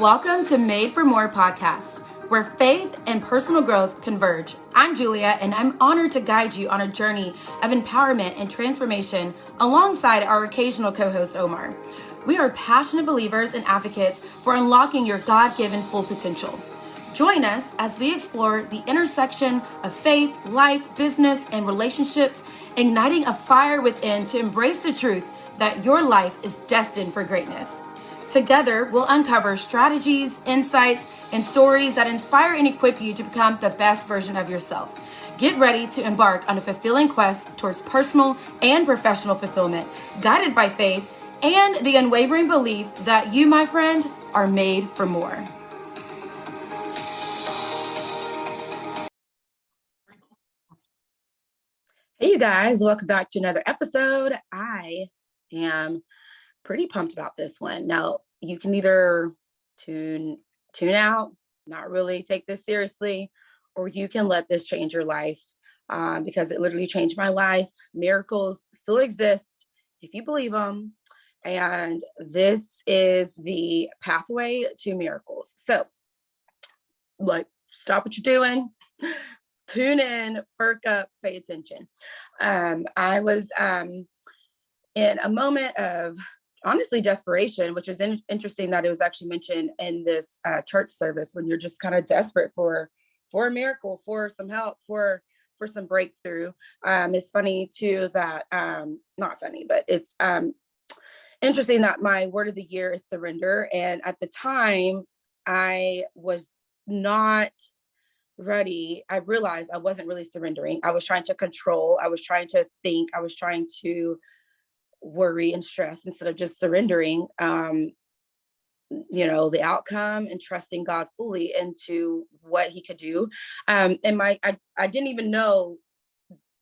Welcome to Made for More podcast, where faith and personal growth converge. I'm Julia, and I'm honored to guide you on a journey of empowerment and transformation alongside our occasional co-host, Omar. We are passionate believers and advocates for unlocking your God-given full potential. Join us as we explore the intersection of faith, life, business, and relationships, igniting a fire within to embrace the truth that your life is destined for greatness. Together, we'll uncover strategies, insights, and stories that inspire and equip you to become the best version of yourself. Get ready to embark on a fulfilling quest towards personal and professional fulfillment, guided by faith and the unwavering belief that you, my friend, are made for more. Hey, you guys, welcome back to another episode. I am pretty pumped about this one. Now, you can either tune out, not really take this seriously, or you can let this change your life because it literally changed my life. Miracles still exist if you believe them. And this is the pathway to miracles. So, stop what you're doing. Tune in, perk up, pay attention. I was in a moment of honestly desperation, which is interesting that it was actually mentioned in this church service when you're just kind of desperate for a miracle, for some help, for some breakthrough. It's funny too that not funny, but it's interesting that my word of the year is surrender. And at the time, I was not ready. I realized I wasn't really surrendering. I was trying to control. I was trying to think. I was trying to worry and stress instead of just surrendering, the outcome and trusting God fully into what he could do. And I didn't even know,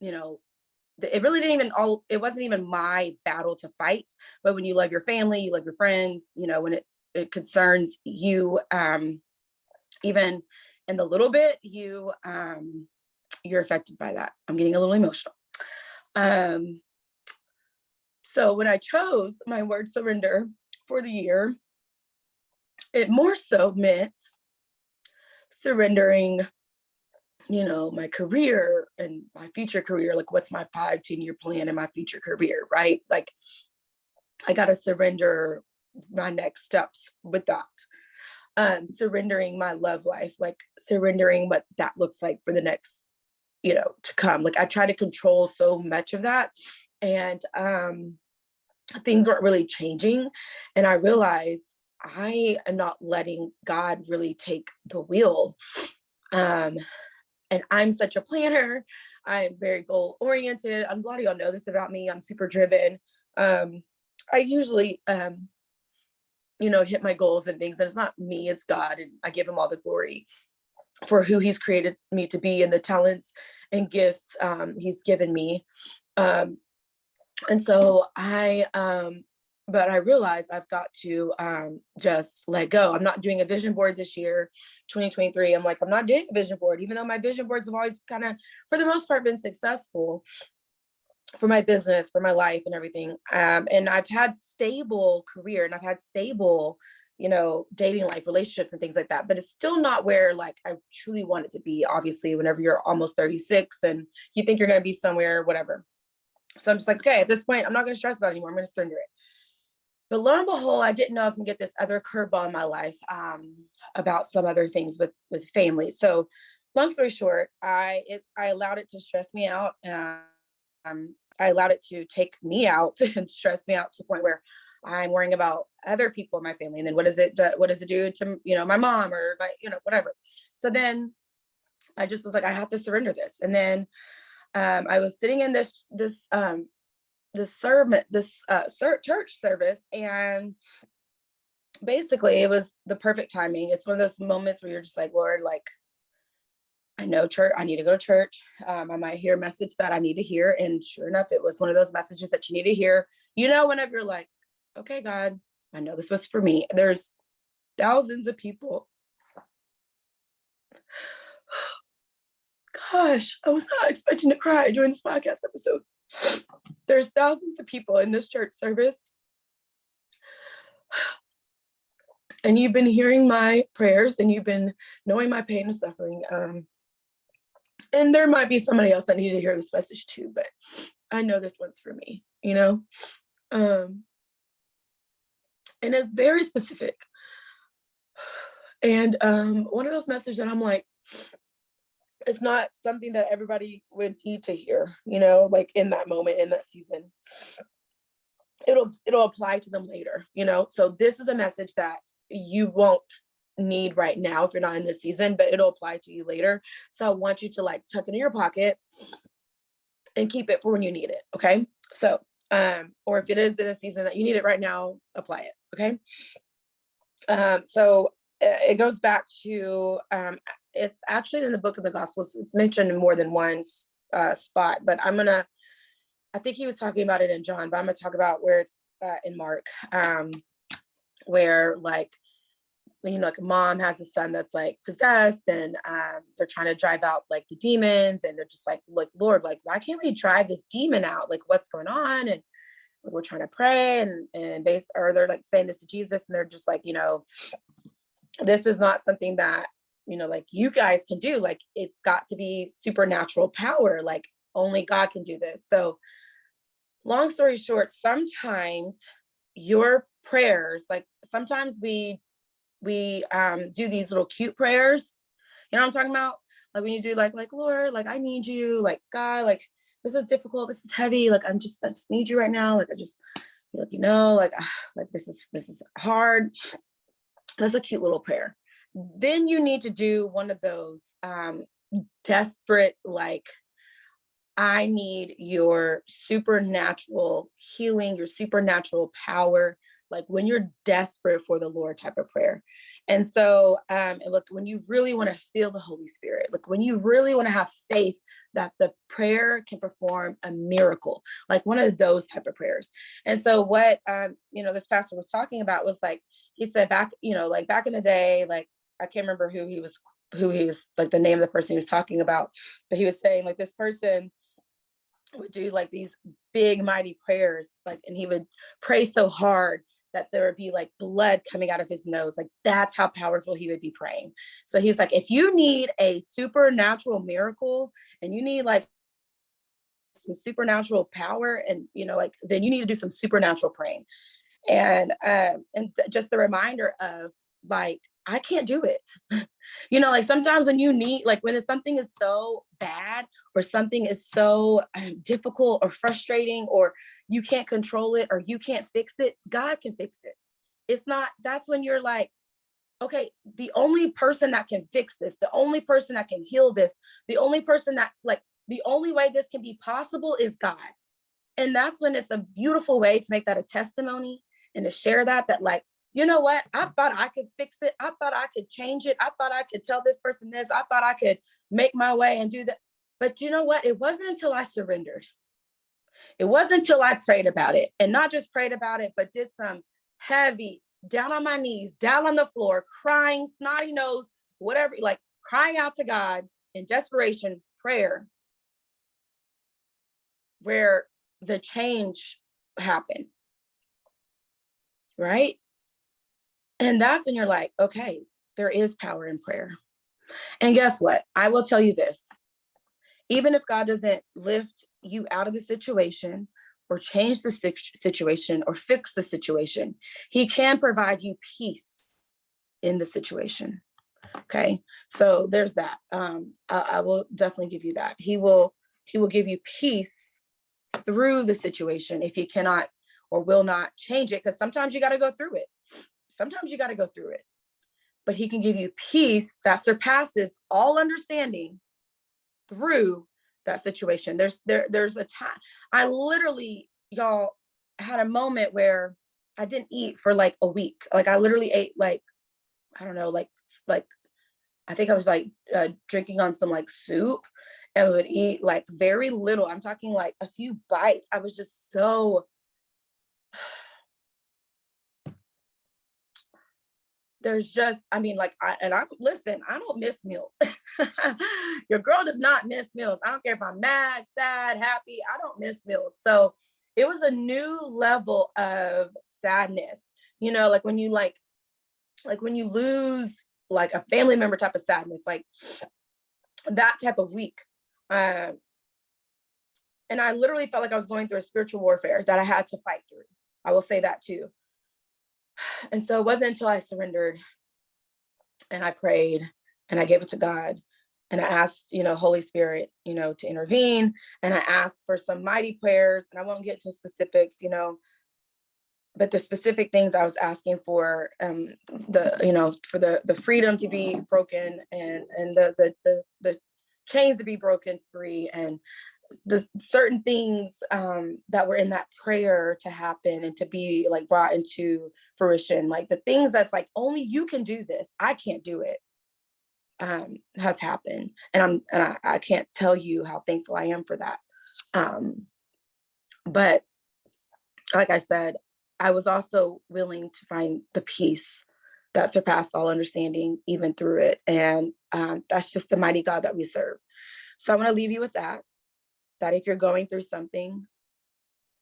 it really didn't even it wasn't even my battle to fight. But when you love your family, you love your friends, when it concerns you, even in the little bit, you're affected by that. I'm getting a little emotional. So when I chose my word surrender for the year, it more so meant surrendering, my career and my future career. Like, what's my 5-10-year plan in my future career, right? Like, I got to surrender my next steps with that. Surrendering my love life, like surrendering what that looks like for the next, to come. Like, I try to control so much of that. And things weren't really changing. And I realized I am not letting God really take the wheel. And I'm such a planner. I'm very goal oriented. A lot of y'all know this about me. I'm super driven. I usually, hit my goals and things. And it's not me, it's God. And I give him all the glory for who he's created me to be and the talents and gifts he's given me. And so but I realized I've got to just let go. I'm not doing a vision board this year, 2023. I'm not doing a vision board, even though my vision boards have always kind of, for the most part, been successful for my business, for my life and everything. And I've had stable career and I've had stable, dating life, relationships and things like that. But it's still not where I truly want it to be. Obviously, whenever you're almost 36 and you think you're going to be somewhere, whatever. So I'm just okay, at this point, I'm not going to stress about it anymore. I'm going to surrender it. But lo and behold, I didn't know I was going to get this other curveball in my life about some other things with family. So long story short, I allowed it to stress me out. I allowed it to take me out and stress me out to the point where I'm worrying about other people in my family. And then what does it do to, my mom or my, whatever. So then I just was I have to surrender this. And then I was sitting in this church service, and basically it was the perfect timing. It's one of those moments where you're just Lord, I know church, I need to go to church. I might hear a message that I need to hear. And sure enough, it was one of those messages that you need to hear, whenever you're okay, God, I know this was for me. There's thousands of people. Gosh, I was not expecting to cry during this podcast episode. There's thousands of people in this church service And you've been hearing my prayers, and you've been knowing my pain and suffering. And there might be somebody else that needed to hear this message too, but I know this one's for me, you know? And it's very specific. And one of those messages that I'm like, it's not something that everybody would need to hear, you know, like in that moment, in that season. It'll apply to them later, you know? So this is a message that you won't need right now if you're not in this season, but it'll apply to you later. So I want you to like tuck it in your pocket and keep it for when you need it. Okay. So, or if it is in a season that you need it right now, apply it. Okay. So it goes back to, it's actually in the book of the Gospels. It's mentioned in more than one spot, but I think he was talking about it in John, but I'm going to talk about where it's in Mark, where like, you know, like a mom has a son that's like possessed, and they're trying to drive out like the demons, and they're just like, Lord, like, why can't we drive this demon out? Like, what's going on? And like, we're trying to pray, and they're like saying this to Jesus, and they're just like, you know, this is not something that, you know, like you guys can do. Like, it's got to be supernatural power. Like, only God can do this. So long story short, sometimes your prayers, like sometimes we do these little cute prayers. You know what I'm talking about? Like when you do like Lord, like I need you, like God, like this is difficult, this is heavy, like I just need you right now, like I just, like, you know, like this is hard. That's a cute little prayer. Then you need to do one of those desperate, like, I need your supernatural healing, your supernatural power, like when you're desperate for the Lord type of prayer. And so, and look, when you really want to feel the Holy Spirit, like when you really want to have faith that the prayer can perform a miracle, like one of those type of prayers. And so what, you know, this pastor was talking about was like, he said back, you know, like back in the day, like, I can't remember who he was like the name of the person he was talking about, but he was saying like this person would do like these big mighty prayers, like, and he would pray so hard that there would be like blood coming out of his nose. Like that's how powerful he would be praying. So he's like, if you need a supernatural miracle and you need like some supernatural power, and you know, like, then you need to do some supernatural praying. And just the reminder of like, I can't do it. You know, like sometimes when you need, like when something is so bad or something is so difficult or frustrating, or you can't control it or you can't fix it, God can fix it. It's not, that's when you're like, okay, the only person that can fix this, the only person that can heal this, the only person that, like, the only way this can be possible is God. And that's when it's a beautiful way to make that a testimony and to share that like, you know what? I thought I could fix it. I thought I could change it. I thought I could tell this person this. I thought I could make my way and do that. But you know what? It wasn't until I surrendered. It wasn't until I prayed about it, and not just prayed about it, but did some heavy down on my knees, down on the floor, crying, snotty nose, whatever, like crying out to God in desperation prayer, where the change happened. Right? And that's when you're like, okay, there is power in prayer. And guess what? I will tell you this. Even if God doesn't lift you out of the situation or change the situation or fix the situation, he can provide you peace in the situation. Okay. So there's that. I will definitely give you that. He will give you peace through the situation if he cannot or will not change it, because sometimes you got to go through it. Sometimes you got to go through it. But he can give you peace that surpasses all understanding through that situation. There's a time, I literally, y'all, had a moment where I didn't eat for like a week. Like I literally ate like, I don't know, like I think I was like drinking on some like soup, and would eat like very little. I'm talking like a few bites. I was just so there's just, I mean, like, I don't miss meals. Your girl does not miss meals. I don't care if I'm mad, sad, happy. I don't miss meals. So it was a new level of sadness, you know, like when you like like when you lose like a family member type of sadness, like that type of week. And I literally felt like I was going through a spiritual warfare that I had to fight through. I will say that too. And so it wasn't until I surrendered and I prayed and I gave it to God and I asked, Holy Spirit, to intervene. And I asked for some mighty prayers, and I won't get to specifics, but the specific things I was asking for, for the freedom to be broken, and the chains to be broken free, and the certain things that were in that prayer to happen and to be like brought into fruition, like the things that's like only you can do this, I can't do it, has happened, and I can't tell you how thankful I am for that. But like I said, I was also willing to find the peace that surpassed all understanding, even through it. And that's just the mighty God that we serve. So I want to leave you with that if you're going through something,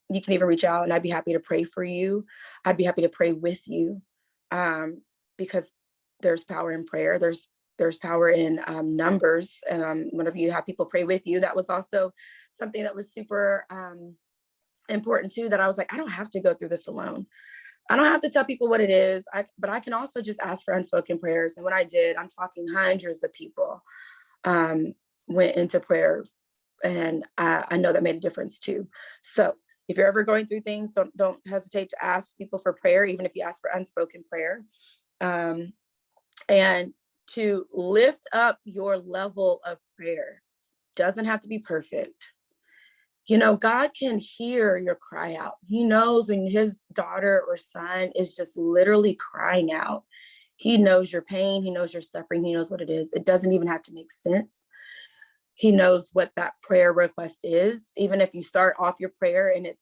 you can even reach out and I'd be happy to pray for you. I'd be happy to pray with you, because there's power in prayer. There's power in numbers. And whenever you have people pray with you, that was also something that was super important too, that I was like, I don't have to go through this alone. I don't have to tell people what it is, but I can also just ask for unspoken prayers. And when I did, I'm talking hundreds of people went into prayer, and I know that made a difference too. So if you're ever going through things, don't hesitate to ask people for prayer, even if you ask for unspoken prayer, and to lift up your level of prayer. Doesn't have to be perfect. God can hear your cry out. He knows when his daughter or son is just literally crying out. He knows your pain. He knows your suffering. He knows what it is. It doesn't even have to make sense. He knows what that prayer request is. Even if you start off your prayer and it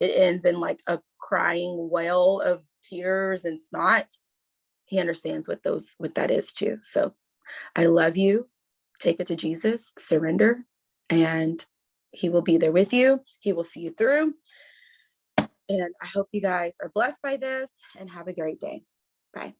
ends in like a crying well of tears and snot, he understands what that is too. So I love you. Take it to Jesus, surrender, and he will be there with you. He will see you through. And I hope you guys are blessed by this and have a great day. Bye.